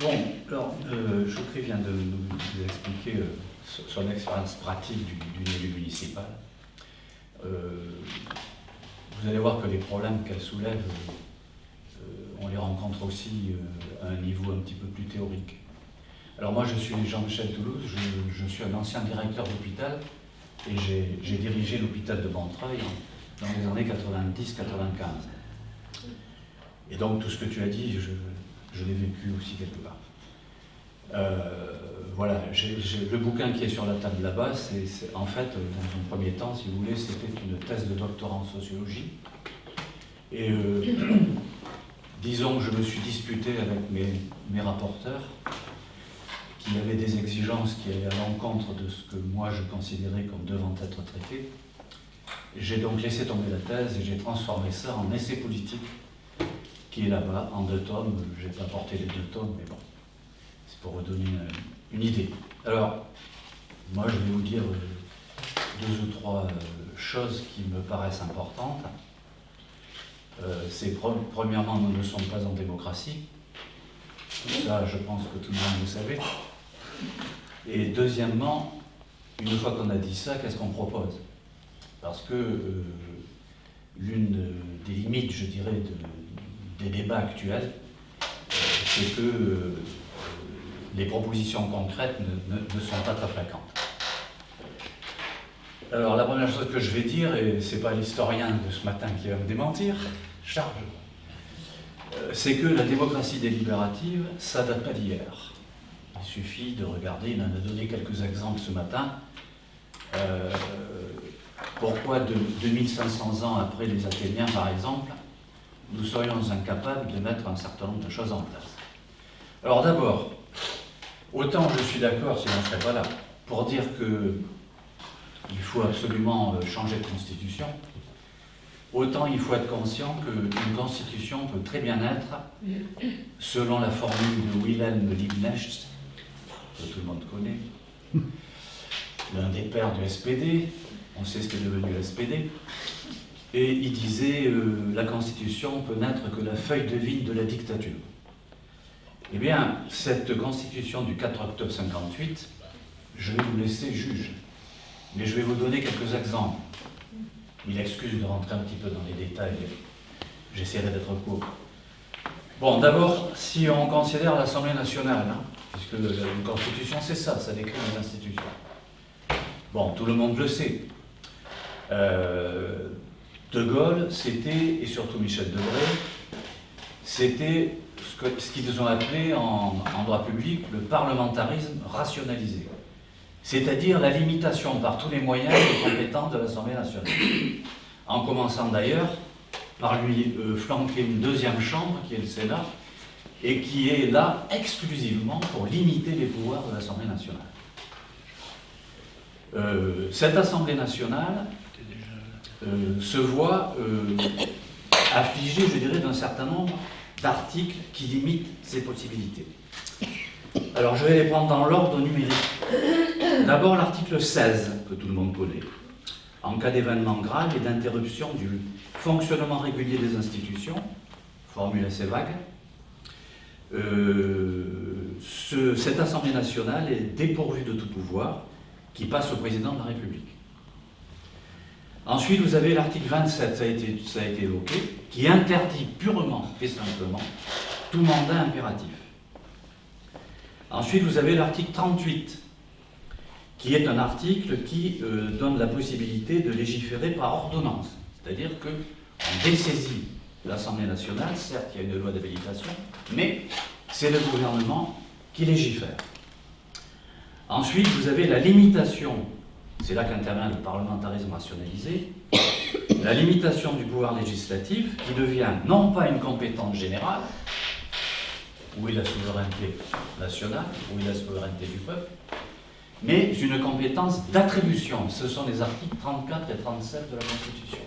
Bon, alors, Choukri vient de nous expliquer son expérience pratique d'une élue municipale. Vous allez voir que les problèmes qu'elle soulève, on les rencontre aussi à un niveau un petit peu plus théorique. Alors moi, je suis Jean-Michel Toulouse, je suis un ancien directeur d'hôpital et j'ai dirigé l'hôpital de Montreuil dans les années 90-95. Et donc tout ce que tu as dit, je l'ai vécu aussi quelque part. Voilà, le bouquin qui est sur la table là-bas, c'est en fait, dans un premier temps, si vous voulez, c'était une thèse de doctorat en sociologie. Et disons que je me suis disputé avec mes rapporteurs, qui avaient des exigences qui allaient à l'encontre de ce que moi je considérais comme devant être traité. J'ai donc laissé tomber la thèse et j'ai transformé ça en essai politique, qui est là-bas, en 2 tomes. Je n'ai pas porté les 2 tomes, mais bon, c'est pour vous donner une idée. Alors, moi je vais vous dire 2 ou 3 choses qui me paraissent importantes. C'est premièrement, nous ne sommes pas en démocratie. Ça, je pense que tout le monde le savait. Et deuxièmement, une fois qu'on a dit ça, qu'est-ce qu'on propose? Parce que l'une des limites, je dirais, des débats actuels, c'est que les propositions concrètes ne sont pas très fréquentes. Alors la première chose que je vais dire, et ce n'est pas l'historien de ce matin qui va me démentir, Charles, c'est que la démocratie délibérative, ça ne date pas d'hier. Il suffit de regarder, il en a donné quelques exemples ce matin. Pourquoi 2500 ans après les Athéniens, par exemple, nous serions incapables de mettre un certain nombre de choses en place? Alors d'abord, autant je suis d'accord, sinon je ne serais pas là, pour dire qu'il faut absolument changer de constitution, autant il faut être conscient qu'une constitution peut très bien être, selon la formule de Wilhelm Liebknecht, que tout le monde connaît, l'un des pères du SPD, on sait ce qu'est devenu le SPD, et il disait la constitution peut n'être que la feuille de vigne de la dictature. Eh bien, cette constitution du 4 octobre 58, je vais vous laisser juge, mais je vais vous donner quelques exemples. Il excuse de rentrer un petit peu dans les détails, j'essaierai d'être court. Bon, d'abord, si on considère l'Assemblée nationale, puisque une constitution c'est ça, ça décrit les institutions. Bon, tout le monde le sait. De Gaulle, c'était, et surtout Michel Debré, c'était ce qu'ils ont appelé en droit public le parlementarisme rationalisé. C'est-à-dire la limitation par tous les moyens des compétences de l'Assemblée nationale. En commençant d'ailleurs par lui flanquer une 2e chambre, qui est le Sénat, et qui est là exclusivement pour limiter les pouvoirs de l'Assemblée nationale. Cette Assemblée nationale se voit affligée, je dirais, d'un certain nombre d'articles qui limitent ses possibilités. Alors je vais les prendre dans l'ordre numérique. D'abord l'article 16, que tout le monde connaît. En cas d'événement grave et d'interruption du fonctionnement régulier des institutions, formule assez vague, cette Assemblée nationale est dépourvue de tout pouvoir qui passe au président de la République. Ensuite, vous avez l'article 27, ça a été évoqué, qui interdit purement et simplement tout mandat impératif. Ensuite, vous avez l'article 38, qui est un article qui donne la possibilité de légiférer par ordonnance. C'est-à-dire qu'on dessaisit l'Assemblée nationale, certes il y a une loi d'habilitation, mais c'est le gouvernement qui légifère. Ensuite, vous avez la limitation, c'est là qu'intervient le parlementarisme rationalisé, la limitation du pouvoir législatif qui devient non pas une compétence générale, où est la souveraineté nationale, où est la souveraineté du peuple, mais une compétence d'attribution. Ce sont les articles 34 et 37 de la Constitution.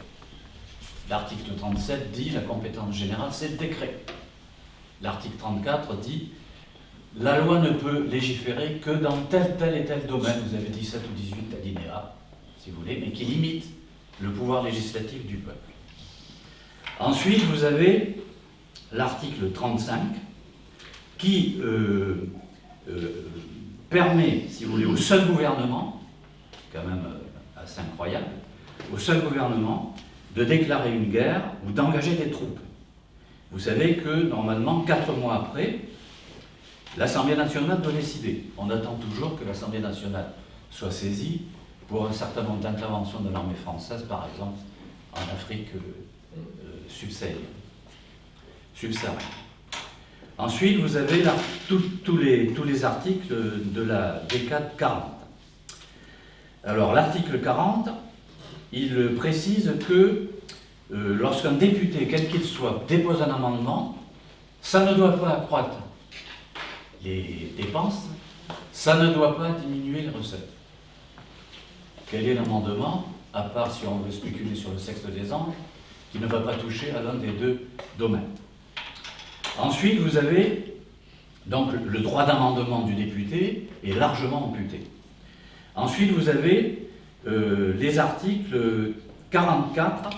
L'article 37 dit la compétence générale, c'est le décret. L'article 34 dit la loi ne peut légiférer que dans tel et tel domaine, vous avez 17 ou 18 alinéas, si vous voulez, mais qui limite le pouvoir législatif du peuple. Ensuite, vous avez l'article 35, qui permet, si vous voulez, au seul gouvernement, quand même assez incroyable, au seul gouvernement de déclarer une guerre ou d'engager des troupes. Vous savez que normalement, 4 mois après, l'Assemblée nationale doit décider. On attend toujours que l'Assemblée nationale soit saisie pour un certain nombre d'interventions de l'armée française, par exemple, en Afrique subsaharienne. Ensuite, vous avez là, tous les articles de la décade 40. Alors, l'article 40, il précise que lorsqu'un député, quel qu'il soit, dépose un amendement, ça ne doit pas accroître les dépenses, ça ne doit pas diminuer les recettes. Quel est l'amendement, à part si on veut spéculer sur le sexe des anges, qui ne va pas toucher à l'un des deux domaines. Ensuite, vous avez donc le droit d'amendement du député est largement amputé. Ensuite, vous avez les articles 44,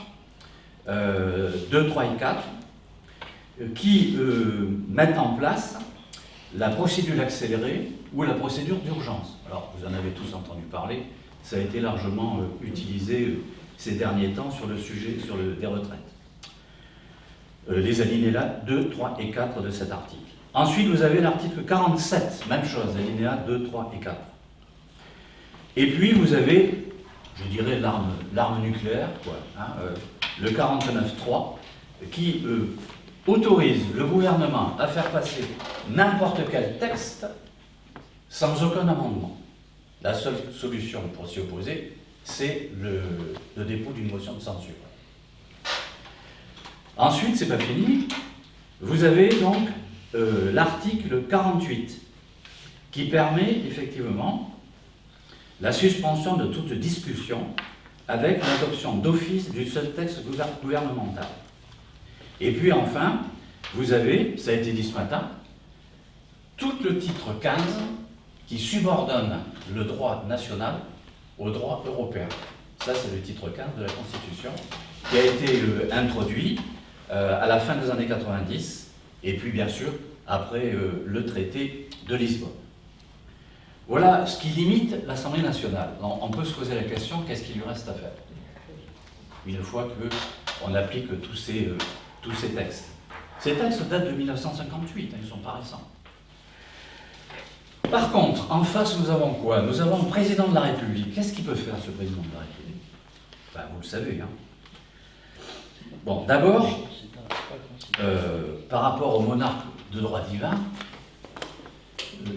2, 3 et 4, qui mettent en place la procédure accélérée ou la procédure d'urgence. Alors, vous en avez tous entendu parler, ça a été largement utilisé ces derniers temps sur le sujet des retraites. Les alinéas 2, 3 et 4 de cet article. Ensuite, vous avez l'article 47, même chose, alinéas 2, 3 et 4. Et puis, vous avez, je dirais, l'arme nucléaire, quoi, hein, le 49.3, qui autorise le gouvernement à faire passer n'importe quel texte sans aucun amendement. La seule solution pour s'y opposer, c'est le dépôt d'une motion de censure. Ensuite, c'est pas fini, vous avez donc l'article 48 qui permet effectivement la suspension de toute discussion avec l'adoption d'office du seul texte gouvernemental. Et puis enfin, vous avez, ça a été dit ce matin, tout le titre 15 qui subordonne le droit national au droit européen. Ça, c'est le titre 15 de la Constitution qui a été introduit à la fin des années 90 et puis bien sûr après le traité de Lisbonne. Voilà ce qui limite l'Assemblée nationale. On peut se poser la question, qu'est-ce qu'il lui reste à faire une fois qu'on applique tous ces textes. Ces textes datent de 1958, ils ne sont pas récents. Par contre, en face, nous avons quoi? Nous avons le président de la République. Qu'est-ce qu'il peut faire, ce président de la République? Ben, vous le savez. Hein. Bon, d'abord, par rapport au monarque de droit divin,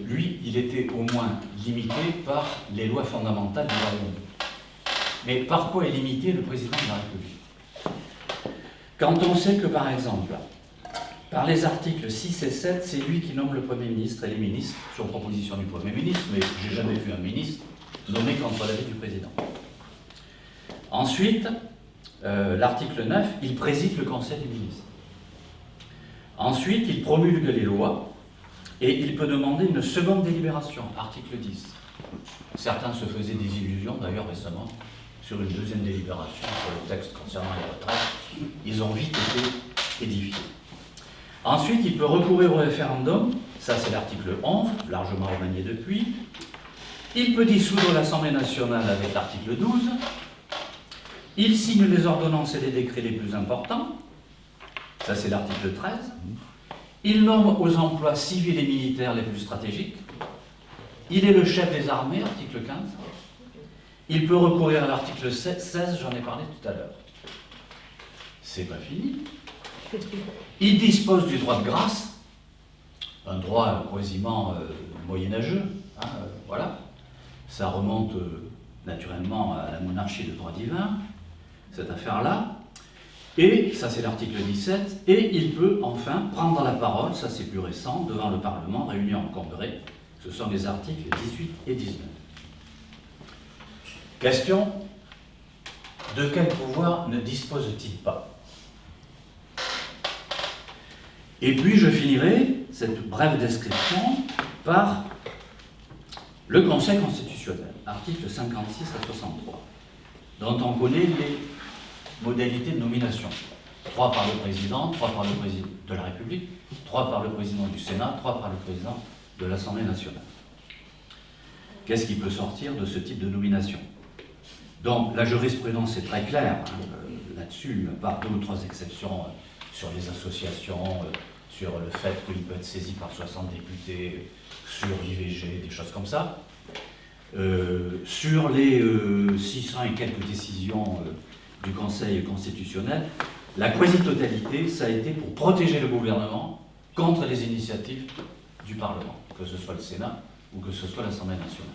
lui, il était au moins limité par les lois fondamentales du royaume. Mais par quoi est limité le président de la République? Quand on sait que, par exemple, par les articles 6 et 7, c'est lui qui nomme le Premier ministre et les ministres, sur proposition du Premier ministre, mais je n'ai jamais vu un ministre nommé contre l'avis du président. Ensuite, l'article 9, il préside le Conseil des ministres. Ensuite, il promulgue les lois et il peut demander une seconde délibération, article 10. Certains se faisaient des illusions, d'ailleurs récemment, sur une deuxième délibération sur le texte concernant les retraites. Ils ont vite été édifiés. Ensuite, il peut recourir au référendum, ça c'est l'article 11, largement remanié depuis. Il peut dissoudre l'Assemblée nationale avec l'article 12. Il signe les ordonnances et les décrets les plus importants, ça c'est l'article 13. Il nomme aux emplois civils et militaires les plus stratégiques. Il est le chef des armées, article 15. Il peut recourir à l'article 16, j'en ai parlé tout à l'heure. C'est pas fini. Il dispose du droit de grâce, un droit quasiment moyenâgeux, hein, voilà. Ça remonte naturellement à la monarchie de droit divin, cette affaire-là. Et, ça c'est l'article 17, et il peut enfin prendre la parole, ça c'est plus récent, devant le Parlement réuni en congrès. Ce sont les articles 18 et 19. Question, de quel pouvoir ne dispose-t-il pas? Et puis je finirai cette brève description par le Conseil constitutionnel, articles 56 à 63, dont on connaît les modalités de nomination. 3 par le président, 3 par le président de la République, 3 par le président du Sénat, 3 par le président de l'Assemblée nationale. Qu'est-ce qui peut sortir de ce type de nomination? Donc la jurisprudence est très claire là-dessus, par 2 ou 3 exceptions sur les associations, sur le fait qu'il peut être saisi par 60 députés, sur l'IVG, des choses comme ça. Sur les 600 et quelques décisions du Conseil constitutionnel, la quasi-totalité, ça a été pour protéger le gouvernement contre les initiatives du Parlement, que ce soit le Sénat ou que ce soit l'Assemblée nationale.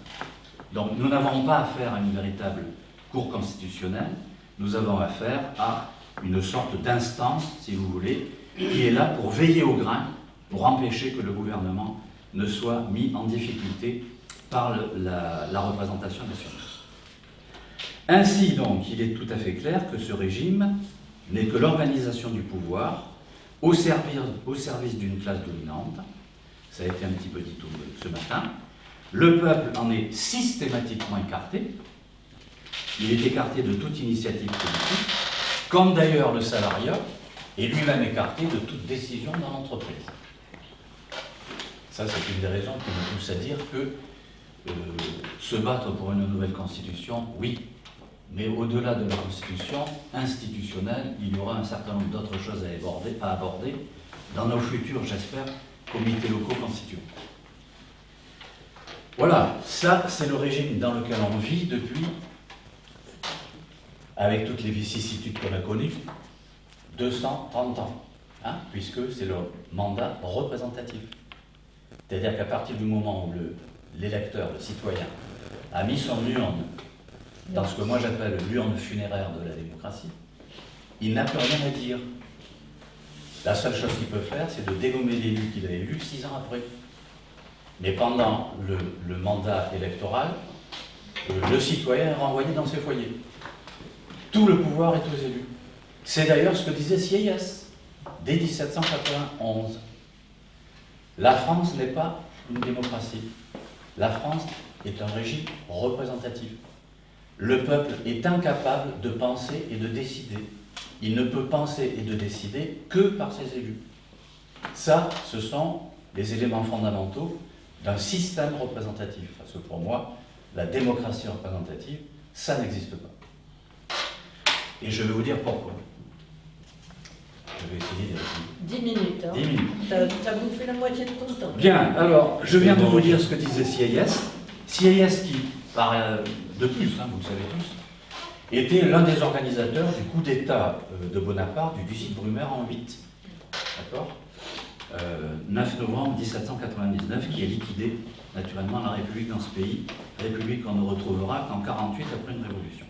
Donc nous n'avons pas affaire à une véritable Cour constitutionnelle, nous avons affaire à une sorte d'instance, si vous voulez, qui est là pour veiller au grain, pour empêcher que le gouvernement ne soit mis en difficulté par la représentation nationale. Ainsi donc, il est tout à fait clair que ce régime n'est que l'organisation du pouvoir au service d'une classe dominante. Ça a été un petit peu dit tout ce matin. Le peuple en est systématiquement écarté. Il est écarté de toute initiative politique, comme d'ailleurs le salariat est lui-même écarté de toute décision dans l'entreprise. Ça, c'est une des raisons qui me pousse à dire que se battre pour une nouvelle constitution, oui, mais au-delà de la constitution institutionnelle, il y aura un certain nombre d'autres choses à aborder dans nos futurs, j'espère, comités locaux constituants. Voilà, ça c'est le régime dans lequel on vit depuis, avec toutes les vicissitudes qu'on a connues, 230 ans, puisque c'est le mandat représentatif. C'est-à-dire qu'à partir du moment où l'électeur, le citoyen, a mis son urne dans ce que moi j'appelle l'urne funéraire de la démocratie, il n'a plus rien à dire. La seule chose qu'il peut faire, c'est de dégommer l'élu qu'il a élu 6 ans après. Mais pendant le mandat électoral, le citoyen est renvoyé dans ses foyers. Tout le pouvoir est aux élus. C'est d'ailleurs ce que disait Sieyès dès 1791. La France n'est pas une démocratie. La France est un régime représentatif. Le peuple est incapable de penser et de décider. Il ne peut penser et de décider que par ses élus. Ça, ce sont les éléments fondamentaux d'un système représentatif. Parce que pour moi, la démocratie représentative, ça n'existe pas. Et je vais vous dire pourquoi. Je vais essayer de... 10 minutes. 10 minutes. T'as bouffé la moitié de ton temps. Bien, alors, je viens de vous dire ce que disait Sieyès. Sieyès qui, de plus, vous le savez tous, était l'un des organisateurs du coup d'État de Bonaparte, du duchy de Brumaire en 8. D'accord 9 novembre 1799, qui a liquidé naturellement la République dans ce pays, République qu'on ne retrouvera qu'en 48 après une révolution.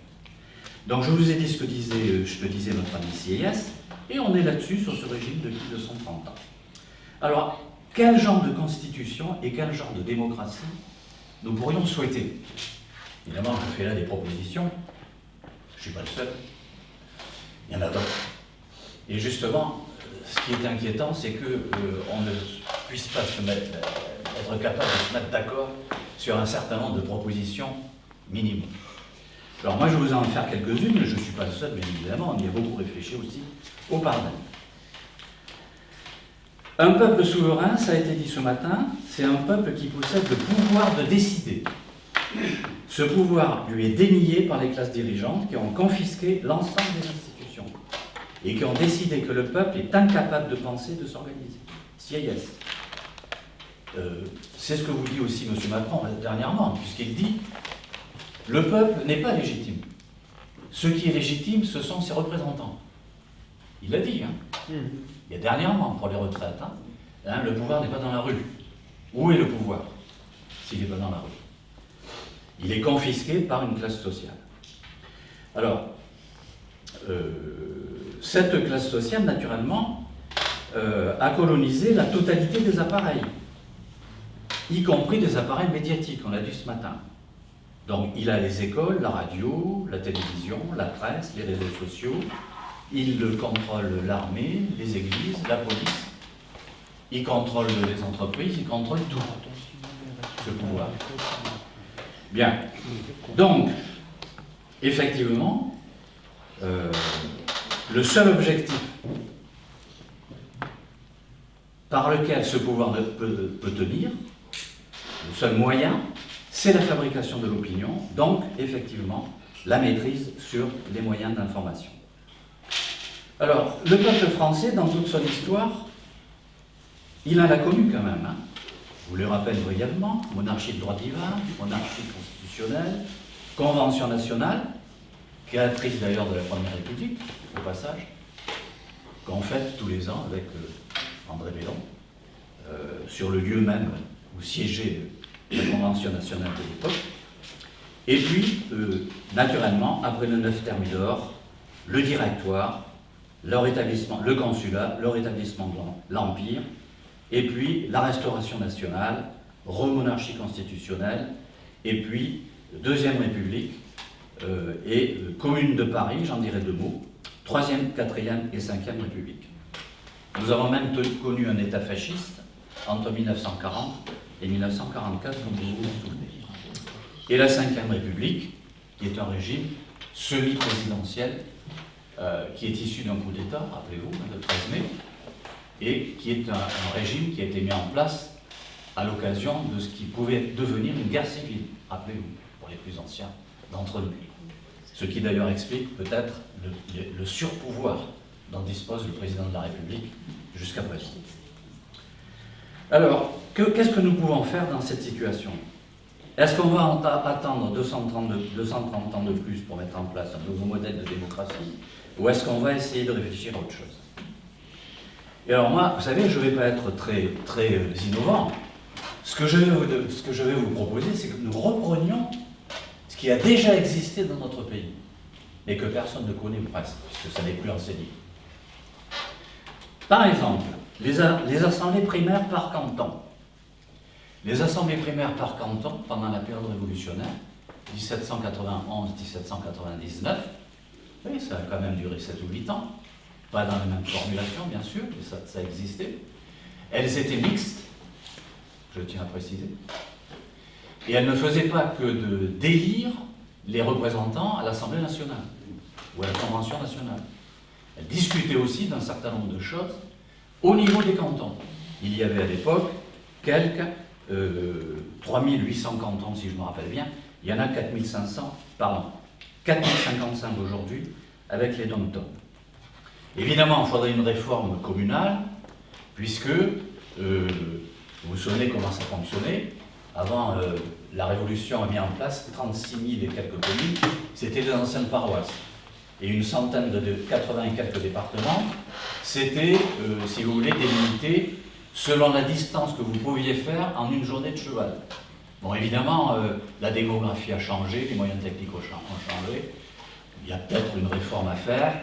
Donc je vous ai dit ce que disait notre ami Sieyès, et on est là-dessus sur ce régime depuis 230 ans. Alors, quel genre de constitution et quel genre de démocratie nous pourrions souhaiter? Évidemment, je fais là des propositions, je ne suis pas le seul, il y en a d'autres. Et justement, ce qui est inquiétant, c'est qu'on ne puisse pas être capable de se mettre d'accord sur un certain nombre de propositions minimum. Alors moi, je vais vous en faire quelques-unes, mais je ne suis pas le seul, bien évidemment, on y a beaucoup réfléchi aussi auparavant. Un peuple souverain, ça a été dit ce matin, c'est un peuple qui possède le pouvoir de décider. Ce pouvoir lui est dénié par les classes dirigeantes qui ont confisqué l'ensemble des institutions et qui ont décidé que le peuple est incapable de penser, de s'organiser. Sieyès. C'est ce que vous dit aussi M. Macron dernièrement, puisqu'il dit « Le peuple n'est pas légitime. Ce qui est légitime, ce sont ses représentants. » Il l'a dit, il y a dernièrement pour les retraites. Le pouvoir n'est pas dans la rue. Où est le pouvoir s'il n'est pas dans la rue? Il est confisqué par une classe sociale. Alors, cette classe sociale, naturellement, a colonisé la totalité des appareils, y compris des appareils médiatiques, on l'a dit ce matin. Donc, il a les écoles, la radio, la télévision, la presse, les réseaux sociaux. Il contrôle l'armée, les églises, la police. Il contrôle les entreprises, il contrôle tout, ce pouvoir. Bien. Donc, effectivement, le seul objectif par lequel ce pouvoir peut tenir, le seul moyen, c'est la fabrication de l'opinion, donc effectivement la maîtrise sur les moyens d'information. Alors, le peuple français, dans toute son histoire, il en a connu quand même. Je vous le rappelle brièvement, monarchie de droit divin, monarchie constitutionnelle, convention nationale, créatrice d'ailleurs de la Première République, au passage, qu'on fête tous les ans avec André Bellon, sur le lieu même où siégeait la Convention nationale de l'époque. Et puis, naturellement, après le 9 Thermidor, le Directoire, leur établissement, le consulat, leur établissement de l'Empire, et puis la Restauration nationale, remonarchie constitutionnelle, et puis Deuxième République, et Commune de Paris, j'en dirai deux mots, Troisième, Quatrième et Cinquième République. Nous avons même connu un État fasciste entre 1940 et 1944, comme vous vous souvenez. Et la Cinquième République, qui est un régime semi-présidentiel, qui est issu d'un coup d'État, rappelez-vous, le 13 mai, et qui est un régime qui a été mis en place à l'occasion de ce qui pouvait devenir une guerre civile, rappelez-vous, pour les plus anciens d'entre nous. Ce qui d'ailleurs explique peut-être le surpouvoir dont dispose le président de la République jusqu'à présent. Alors, qu'est-ce que nous pouvons faire dans cette situation? Est-ce qu'on va attendre 230 ans de plus pour mettre en place un nouveau modèle de démocratie, ou est-ce qu'on va essayer de réfléchir à autre chose? Et alors moi, vous savez, je ne vais pas être très innovant. Ce que je vais vous proposer, c'est que nous reprenions ce qui a déjà existé dans notre pays, mais que personne ne connaît presque, puisque ça n'est plus enseigné. Par exemple, les assemblées primaires par canton. Les assemblées primaires par canton, pendant la période révolutionnaire, 1791-1799, oui, ça a quand même duré 7 ou 8 ans, pas dans la même formulation, bien sûr, mais ça existait. Elles étaient mixtes, je tiens à préciser, et elles ne faisaient pas que d'élire les représentants à l'Assemblée nationale ou à la Convention nationale. Elles discutaient aussi d'un certain nombre de choses au niveau des cantons. Il y avait à l'époque quelques 3800 cantons, si je me rappelle bien. Il y en a 4055 aujourd'hui avec les dom-toms. Évidemment, il faudrait une réforme communale, puisque, vous vous souvenez comment ça fonctionnait. Avant, la Révolution a mis en place 36 000 et quelques communes, c'était des anciennes paroisses. Et une centaine de 80 et quelques départements, c'était, si vous voulez, délimité selon la distance que vous pouviez faire en une journée de cheval. Bon, évidemment, la démographie a changé, les moyens techniques ont changé, il y a peut-être une réforme à faire,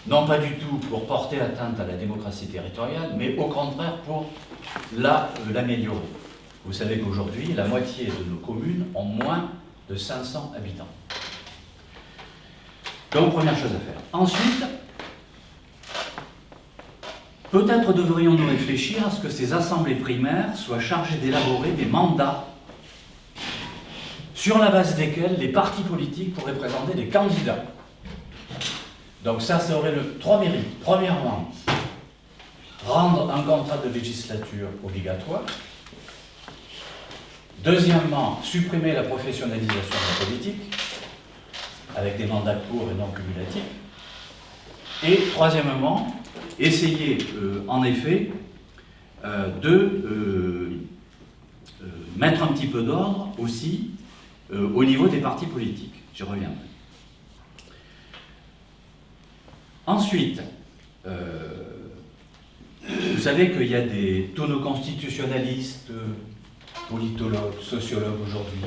non pas du tout pour porter atteinte à la démocratie territoriale, mais au contraire pour l'améliorer. Vous savez qu'aujourd'hui, la moitié de nos communes ont moins de 500 habitants. Donc, première chose à faire. Ensuite, peut-être devrions-nous réfléchir à ce que ces assemblées primaires soient chargées d'élaborer des mandats sur la base desquels les partis politiques pourraient présenter des candidats. Donc ça aurait trois mérites. Premièrement, rendre un contrat de législature obligatoire. Deuxièmement, supprimer la professionnalisation de la politique, avec des mandats courts et non cumulatifs. Et troisièmement, essayer, en effet, de mettre un petit peu d'ordre aussi au niveau des partis politiques. J'y reviendrai. Ensuite, vous savez qu'il y a tous nos constitutionnalistes, politologues, sociologues aujourd'hui,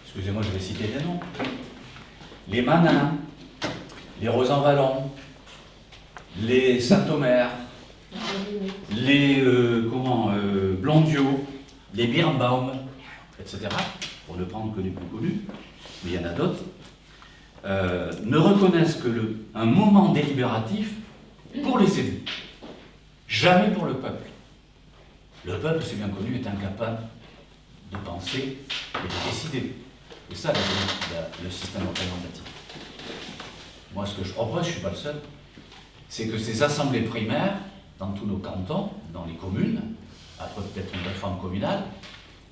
excusez-moi, je vais citer des noms, les Manin, les Rosan-Vallon, les Saint-Omer, les Blondiot, les Birnbaum, etc., pour ne prendre que les plus connus, mais il y en a d'autres, ne reconnaissent un moment délibératif pour les élus, jamais pour le peuple. Le peuple, c'est bien connu, est incapable de penser et de décider. C'est ça le système représentatif. Moi, ce que je propose, je ne suis pas le seul, c'est que ces assemblées primaires, dans tous nos cantons, dans les communes, après peut-être une réforme communale,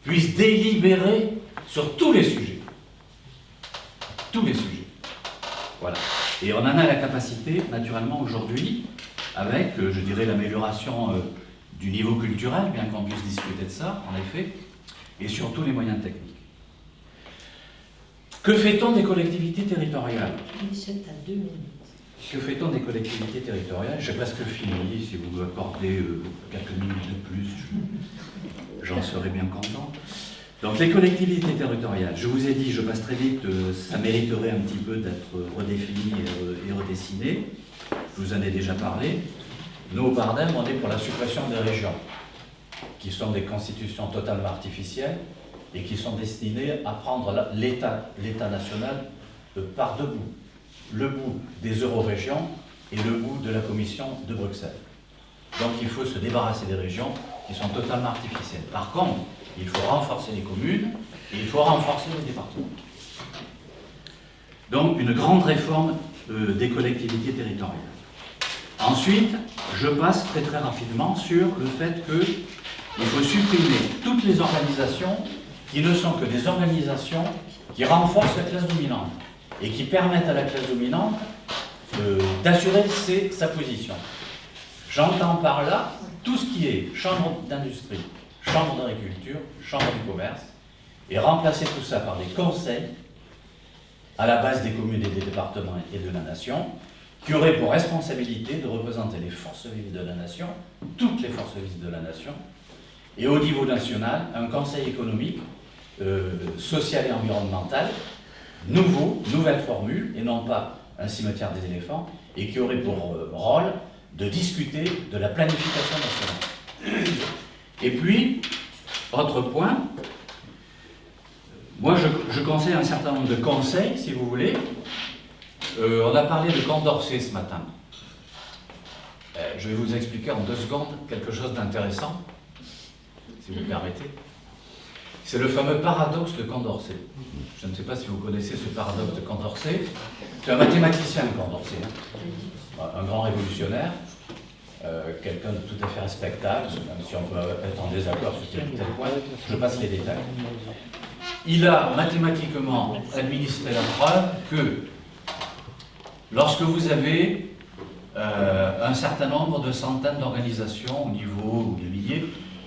puisse délibérer sur tous les sujets. Tous les sujets. Voilà. Et on en a la capacité, naturellement, aujourd'hui, avec, je dirais, l'amélioration du niveau culturel, bien qu'on puisse discuter de ça, en effet, et surtout les moyens techniques. Que fait-on des collectivités territoriales? Michel, t'as 2 minutes. Que fait-on des collectivités territoriales? J'ai presque fini, si vous m'accordez quelques minutes de plus, j'en serais bien content. Donc les collectivités territoriales, je vous ai dit, je passe très vite, ça mériterait un petit peu d'être redéfini et redessiné. Je vous en ai déjà parlé. Nous, au Bardem, on est pour la suppression des régions, qui sont des constitutions totalement artificielles et qui sont destinées à prendre l'État national par deux bouts. Le bout des euro-régions et le bout de la Commission de Bruxelles. Donc il faut se débarrasser des régions qui sont totalement artificielles. Par contre, il faut renforcer les communes et il faut renforcer les départements. Donc une grande réforme des collectivités territoriales. Ensuite, je passe très très rapidement sur le fait qu'il faut supprimer toutes les organisations qui ne sont que des organisations qui renforcent la classe dominante et qui permettent à la classe dominante d'assurer sa position. J'entends par là tout ce qui est chambre d'industrie, chambre d'agriculture, chambre du commerce, et remplacer tout ça par des conseils à la base des communes et des départements et de la nation, qui auraient pour responsabilité de représenter les forces vives de la nation, toutes les forces vives de la nation, et au niveau national, un conseil économique, social et environnemental, nouveau, nouvelle formule, et non pas un cimetière des éléphants, et qui aurait pour rôle de discuter de la planification nationale. Et puis, autre point, moi je conseille un certain nombre de conseils, si vous voulez. On a parlé de Condorcet ce matin. Je vais vous expliquer en 2 secondes quelque chose d'intéressant, si vous me permettez. C'est le fameux paradoxe de Condorcet. Je ne sais pas si vous connaissez ce paradoxe de Condorcet. C'est un mathématicien, Condorcet, hein. Un grand révolutionnaire, quelqu'un de tout à fait respectable, même si on peut être en désaccord sur tel ou tel point. Je passe les détails. Il a mathématiquement administré la preuve que lorsque vous avez un certain nombre de centaines d'organisations au niveau de milliers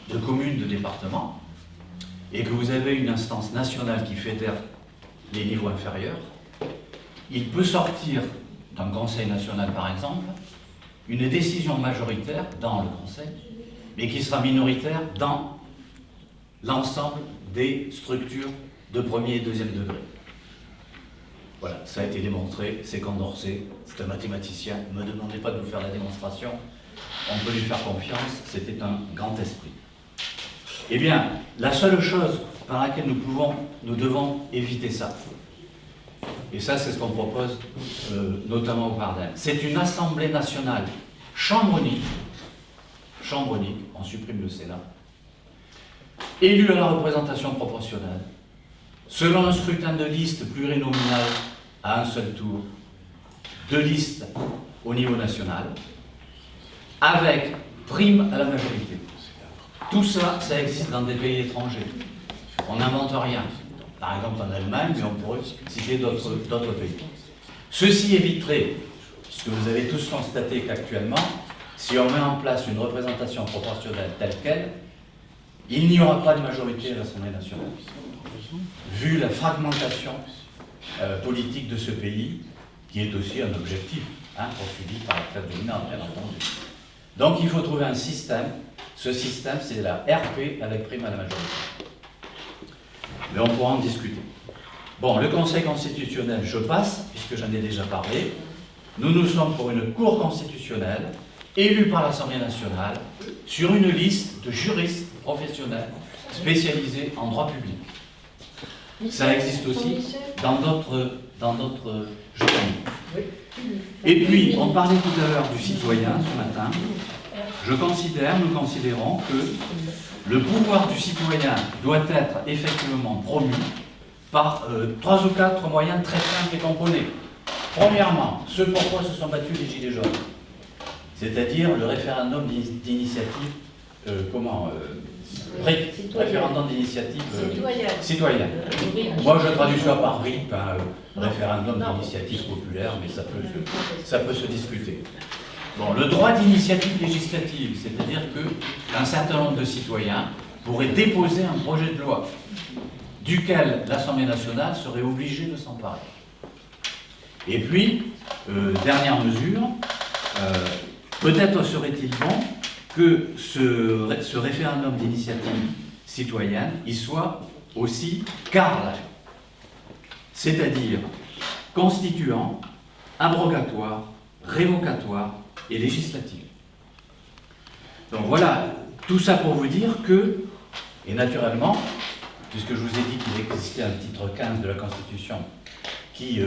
de communes, de départements, et que vous avez une instance nationale qui fédère les niveaux inférieurs, il peut sortir d'un conseil national, par exemple, une décision majoritaire dans le conseil, mais qui sera minoritaire dans l'ensemble des structures de premier et deuxième degré. Voilà, ça a été démontré, c'est Condorcet, c'est un mathématicien, ne me demandez pas de vous faire la démonstration, on peut lui faire confiance, c'était un grand esprit. Eh bien, la seule chose par laquelle nous devons éviter ça, et ça c'est ce qu'on propose notamment au Bardem, c'est une assemblée nationale, chambre unique, on supprime le Sénat, élue à la représentation proportionnelle, selon un scrutin de liste plurinominal à un seul tour, 2 listes au niveau national, avec prime à la majorité. Tout ça, ça existe dans des pays étrangers. On n'invente rien. Par exemple en Allemagne, mais on pourrait citer d'autres pays. Ceci éviterait, puisque vous avez tous constaté qu'actuellement, si on met en place une représentation proportionnelle telle qu'elle, il n'y aura pas de majorité à l'Assemblée nationale. Vu la fragmentation politique de ce pays, qui est aussi un objectif poursuivi par la classe dominante, bien entendu. Donc il faut trouver un système. Ce système, c'est la RP avec prime à la majorité. Mais on pourra en discuter. Bon, le Conseil constitutionnel, je passe, puisque j'en ai déjà parlé. Nous sommes pour une Cour constitutionnelle, élue par l'Assemblée nationale, sur une liste de juristes professionnels spécialisés en droit public. Ça existe aussi dans d'autres juridictions. Et puis, on parlait tout à l'heure du citoyen ce matin. Nous considérons que le pouvoir du citoyen doit être effectivement promu par 3 ou 4 moyens très simples et qu'on connaît. Premièrement, ce pourquoi se sont battus les Gilets jaunes. c'est-à-dire le référendum d'initiative, référendum d'initiative citoyenne. Moi, je traduis ça par RIP, référendum d'initiative populaire, mais ça peut se discuter. Bon, le droit d'initiative législative, c'est-à-dire qu'un certain nombre de citoyens pourraient déposer un projet de loi duquel l'Assemblée nationale serait obligée de s'emparer. Et puis, dernière mesure, peut-être serait-il bon que ce référendum d'initiative citoyenne, il soit aussi carrelage, c'est-à-dire constituant, abrogatoire, révocatoire et législatif. Donc voilà, tout ça pour vous dire que, et naturellement, puisque je vous ai dit qu'il existait un titre 15 de la Constitution qui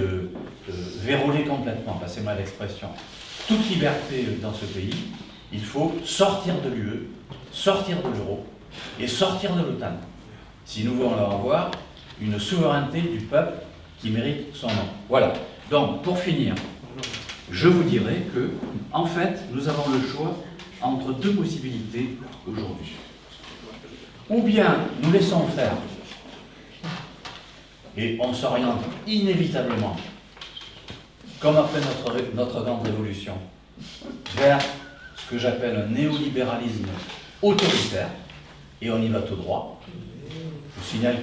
verrouillait complètement, passez-moi l'expression, toute liberté dans ce pays, il faut sortir de l'UE, sortir de l'euro et sortir de l'OTAN, si nous voulons avoir une souveraineté du peuple qui mérite son nom. Voilà. Donc, pour finir, je vous dirais que, en fait, nous avons le choix entre deux possibilités aujourd'hui. Ou bien nous laissons faire et on s'oriente inévitablement, comme après notre grande révolution, vers ce que j'appelle un néolibéralisme autoritaire, et on y va tout droit. Je vous signale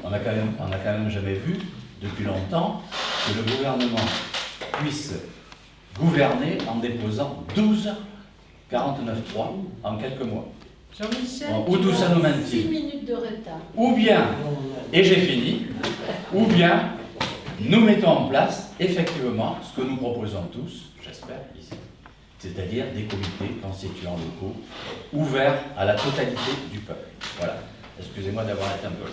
qu'on n'a quand même jamais vu, depuis longtemps, que le gouvernement puisse gouverner en déposant 12 49.3 en quelques mois. Jean-Michel, où tout ça nous maintient. 6 minutes de retard. Ou bien, et j'ai fini, ou bien nous mettons en place effectivement ce que nous proposons tous, j'espère, ici, c'est-à-dire des comités constituants locaux ouverts à la totalité du peuple. Voilà. Excusez-moi d'avoir été un peu...